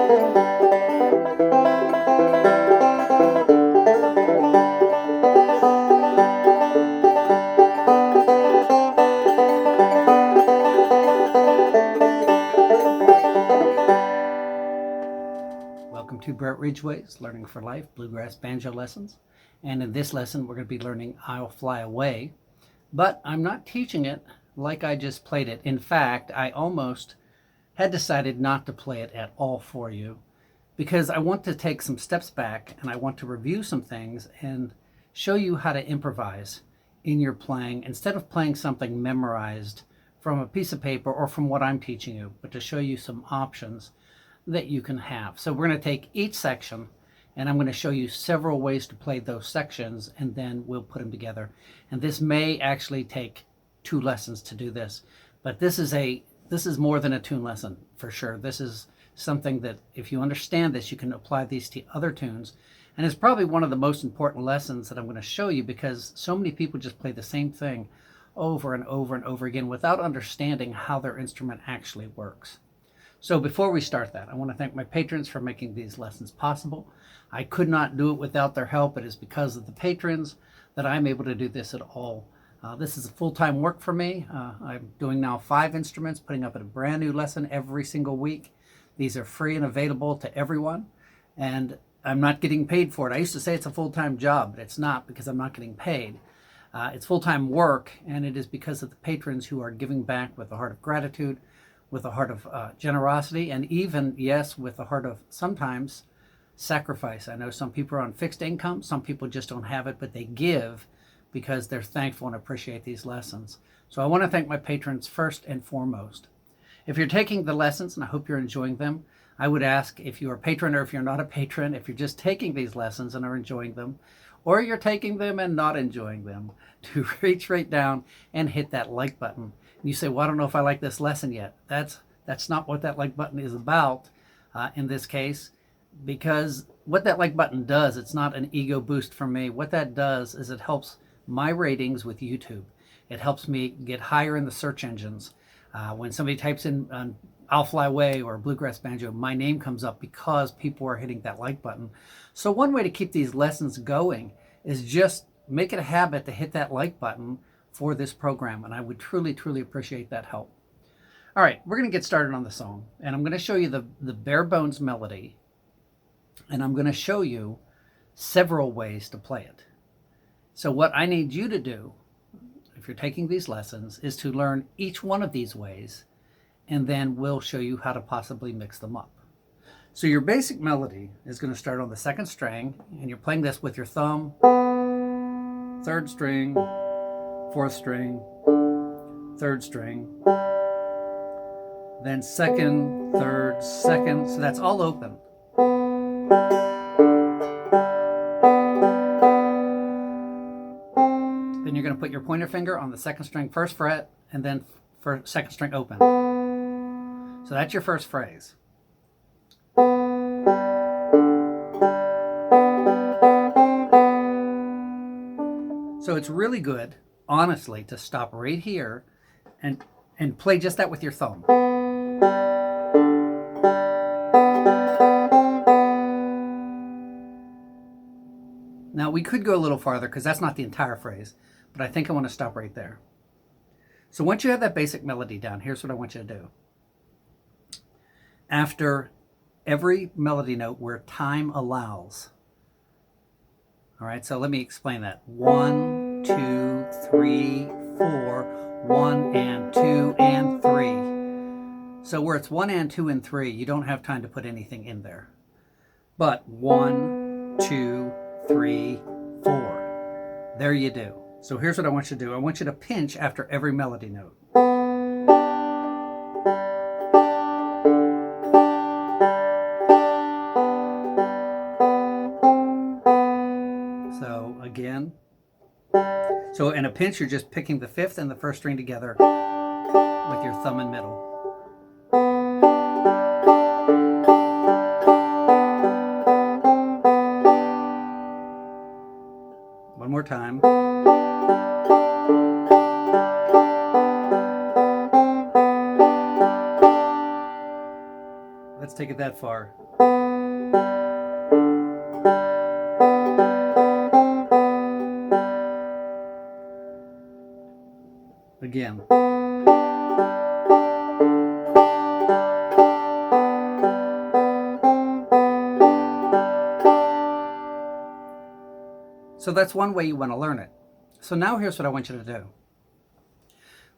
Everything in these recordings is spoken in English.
Welcome to Brett Ridgway's Learning for Life Bluegrass Banjo Lessons. And in this lesson, we're going to be learning I'll Fly Away. But I'm not teaching it like I just played it. In fact, I almost had decided not to play it at all for you because I want to take some steps back and I want to review some things and show you how to improvise in your playing instead of playing something memorized from a piece of paper or from what I'm teaching you, but to show you some options that you can have. So we're going to take each section and I'm going to show you several ways to play those sections and then we'll put them together. And this may actually take 2 lessons to do this, but this is more than a tune lesson for sure. This is something that if you understand this, you can apply these to other tunes. And it's probably one of the most important lessons that I'm going to show you because so many people just play the same thing over and over and over again without understanding how their instrument actually works. So before we start that, I want to thank my patrons for making these lessons possible. I could not do it without their help. It is because of the patrons that I'm able to do this at all. This is a full-time work for me. I'm doing now 5 instruments, putting up a brand new lesson every single week. These are free and available to everyone, and I'm not getting paid for it. I used to say it's a full-time job, but it's not because I'm not getting paid. It's full-time work, and it is because of the patrons who are giving back with a heart of gratitude, with a heart of generosity, and even, yes, with a heart of sometimes sacrifice. I know some people are on fixed income, some people just don't have it, but they give because they're thankful and appreciate these lessons. So I want to thank my patrons first and foremost. If you're taking the lessons, and I hope you're enjoying them, I would ask if you're a patron or if you're not a patron, if you're just taking these lessons and are enjoying them, or you're taking them and not enjoying them, to reach right down and hit that like button. You say, well, I don't know if I like this lesson yet. That's not what that like button is about in this case, because what that like button does, it's not an ego boost for me. What that does is it helps my ratings with YouTube. It helps me get higher in the search engines. When somebody types in I'll Fly Away or Bluegrass Banjo, my name comes up because people are hitting that like button. So one way to keep these lessons going is just make it a habit to hit that like button for this program, and I would truly, truly appreciate that help. All right, we're going to get started on the song, and I'm going to show you the bare bones melody, and I'm going to show you several ways to play it. So what I need you to do, if you're taking these lessons, is to learn each one of these ways, and then we'll show you how to possibly mix them up. So your basic melody is going to start on the 2nd string, and you're playing this with your thumb, 3rd string, 4th string, 3rd string, then 2nd, 3rd, 2nd, so that's all open. Then you're going to put your pointer finger on the 2nd string 1st fret, and then for 2nd string open. So that's your first phrase. So it's really good, honestly, to stop right here and play just that with your thumb. Now we could go a little farther because that's not the entire phrase, but I think I want to stop right there. So once you have that basic melody down, here's what I want you to do. After every melody note where time allows, all right, so let me explain that. 1, 2, 3, 4, 1 and 2 and 3. So where it's 1 and 2 and 3, you don't have time to put anything in there. But 1, 2, 3, 4. There you do. So here's what I want you to do. I want you to pinch after every melody note. So again. So in a pinch, you're just picking the 5th and the 1st string together with your thumb and middle. One more time. Let's take it that far. Again. So that's one way you want to learn it. So now here's what I want you to do.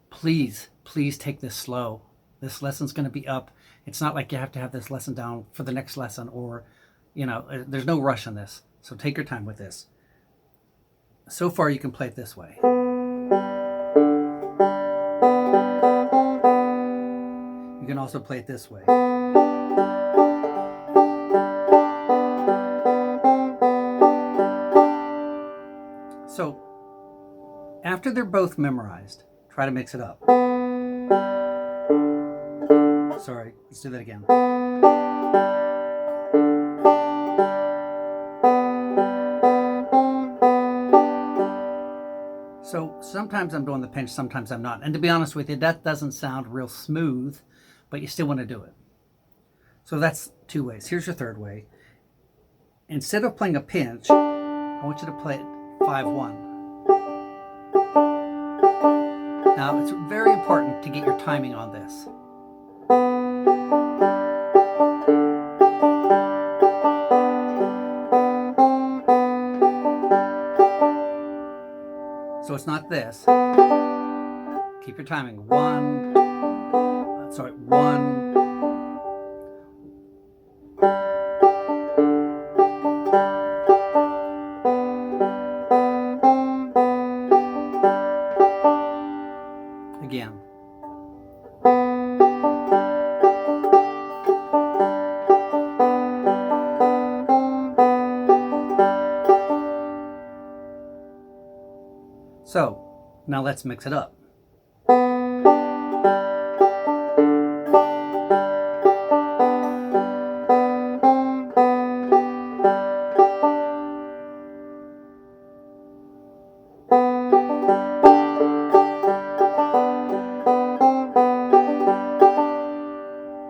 Please take this slow. This lesson's going to be up. It's not like you have to have this lesson down for the next lesson, or, there's no rush on this. So take your time with this. So far you can play it this way. You can also play it this way. So after they're both memorized, try to mix it up. Sorry, let's do that again. So sometimes I'm doing the pinch, sometimes I'm not. And to be honest with you, that doesn't sound real smooth, but you still want to do it. So that's two ways. Here's your third way. Instead of playing a pinch, I want you to play it 5-1. Now, it's very important to get your timing on this. So it's not this. Keep your timing. 1. Again. So, now let's mix it up.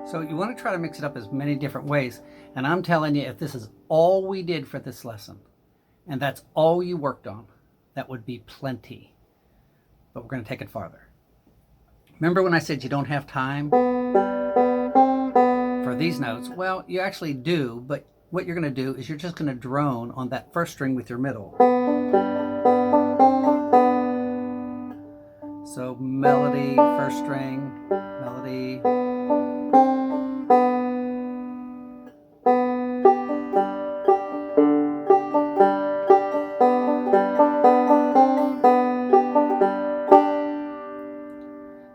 So you want to try to mix it up as many different ways. And I'm telling you, if this is all we did for this lesson, and that's all you worked on, that would be plenty. But we're going to take it farther. Remember when I said you don't have time for these notes? Well, you actually do, but what you're going to do is you're just going to drone on that first string with your middle. So melody, first string, melody.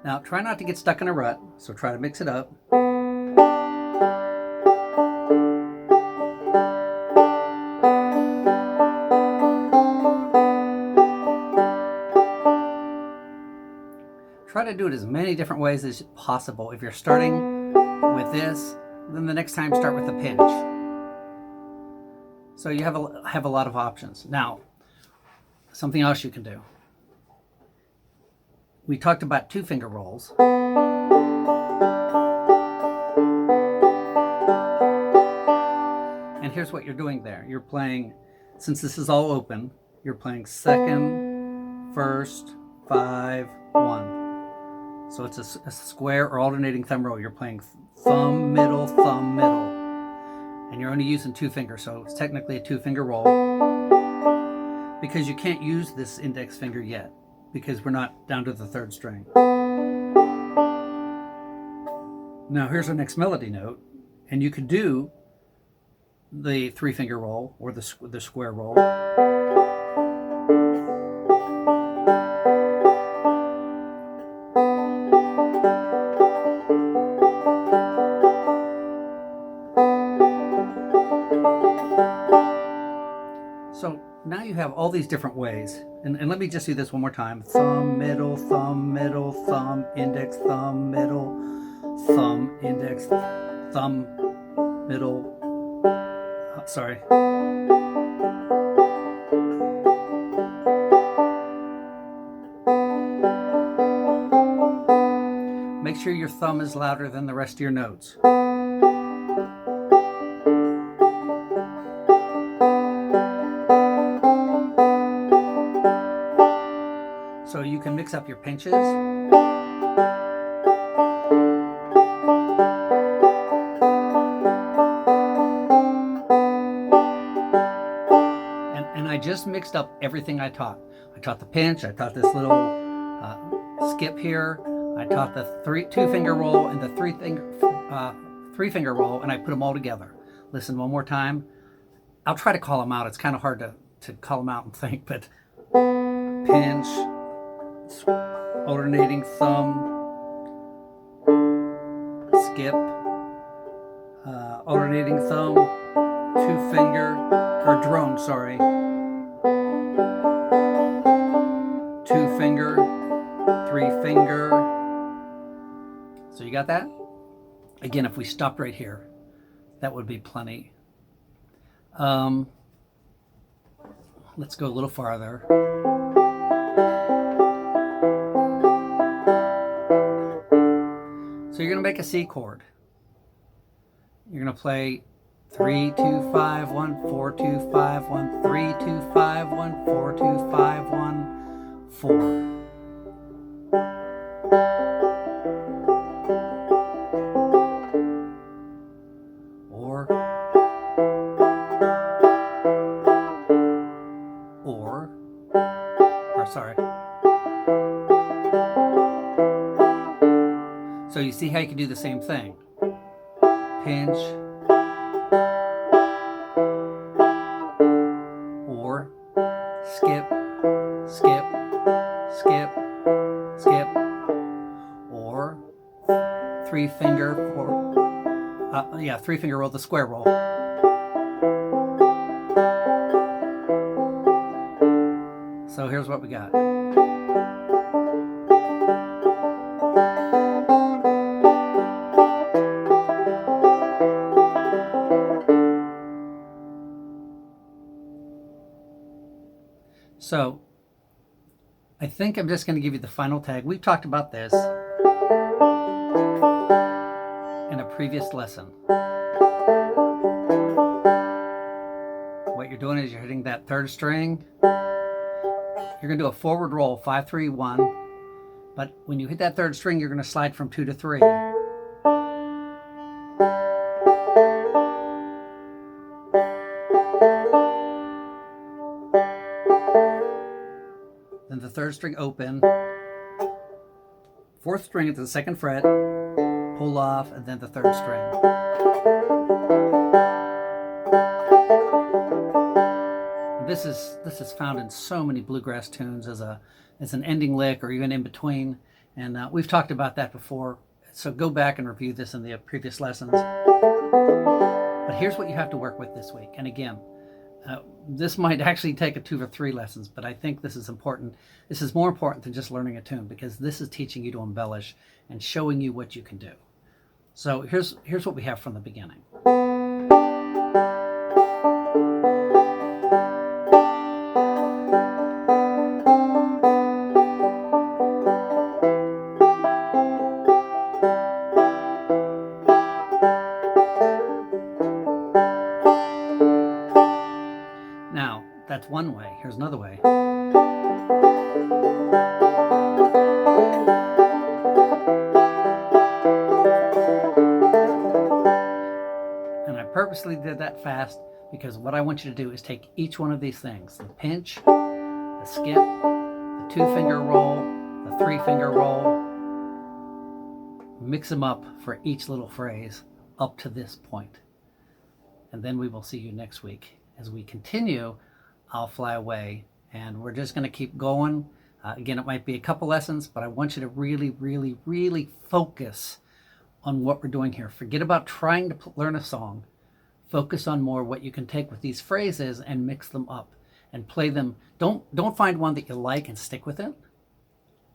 Now, try not to get stuck in a rut, so try to mix it up. Try to do it as many different ways as possible. If you're starting with this, then the next time start with a pinch. So you have a lot of options. Now, something else you can do. We talked about 2-finger rolls. And here's what you're doing there. You're playing, since this is all open, you're playing second, first, 5, 1. So it's a square or alternating thumb roll. You're playing thumb, middle, and you're only using 2 fingers, so it's technically a 2-finger roll, because you can't use this index finger yet, because we're not down to the 3rd string. Now here's our next melody note, and you could do the 3-finger roll or the square roll. So now you have all these different ways. And let me just do this one more time. Thumb, middle, thumb, index, thumb, middle, thumb, index, thumb, middle. Sorry. Make sure your thumb is louder than the rest of your notes. mix up your pinches. And I just mixed up everything I taught. I taught the pinch, I taught this little skip here, I taught the two-finger roll and the three-finger roll, and I put them all together. Listen one more time. I'll try to call them out. It's kind of hard to call them out and think, but pinch, alternating thumb, skip, alternating thumb, two-finger, or drone, sorry, two-finger, three-finger. So you got that? Again, if we stopped right here, that would be plenty. Let's go a little farther. So you're going to make a C chord. You're going to play 3, 2, 5, 1, 4, 2, 5, 1, 3, 2, 5, 1, 4, 2, 5, 1, 4. So you see how you can do the same thing. Pinch, or skip, skip, skip, skip, or three-finger three-finger roll, the square roll. So here's what we got. So I think I'm just going to give you the final tag. We've talked about this in a previous lesson. What you're doing is you're hitting that third string. You're going to do a forward roll, 5, 3, 1. But when you hit that third string, you're going to slide from 2 to 3. Then the third string open, fourth string at the second fret, pull off, and then the third string. This is found in so many bluegrass tunes as an ending lick or even in between, and we've talked about that before. So go back and review this in the previous lessons. But here's what you have to work with this week. And again, this might actually take 2 or 3 lessons, but I think this is important. This is more important than just learning a tune, because this is teaching you to embellish and showing you what you can do. So here's what we have from the beginning. Now, that's one way. Here's another way. And I purposely did that fast because what I want you to do is take each one of these things, the pinch, the skip, the 2-finger roll, the 3-finger roll, mix them up for each little phrase up to this point. And then we will see you next week as we continue I'll Fly Away, and we're just going to keep going. Again, it might be a couple lessons, but I want you to really, really, really focus on what we're doing here. Forget about trying to learn a song. Focus on more what you can take with these phrases and mix them up and play them. Don't find one that you like and stick with it.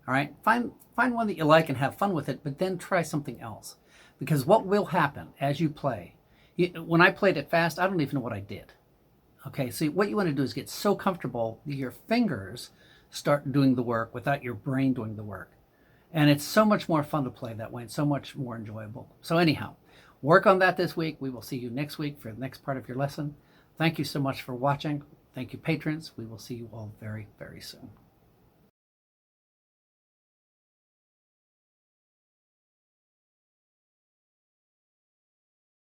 All right? Find one that you like and have fun with it, but then try something else. Because what will happen as you play, when I played it fast, I don't even know what I did. Okay, so what you want to do is get so comfortable that your fingers start doing the work without your brain doing the work. And it's so much more fun to play that way and so much more enjoyable. So anyhow, work on that this week. We will see you next week for the next part of your lesson. Thank you so much for watching. Thank you, patrons. We will see you all very, very soon.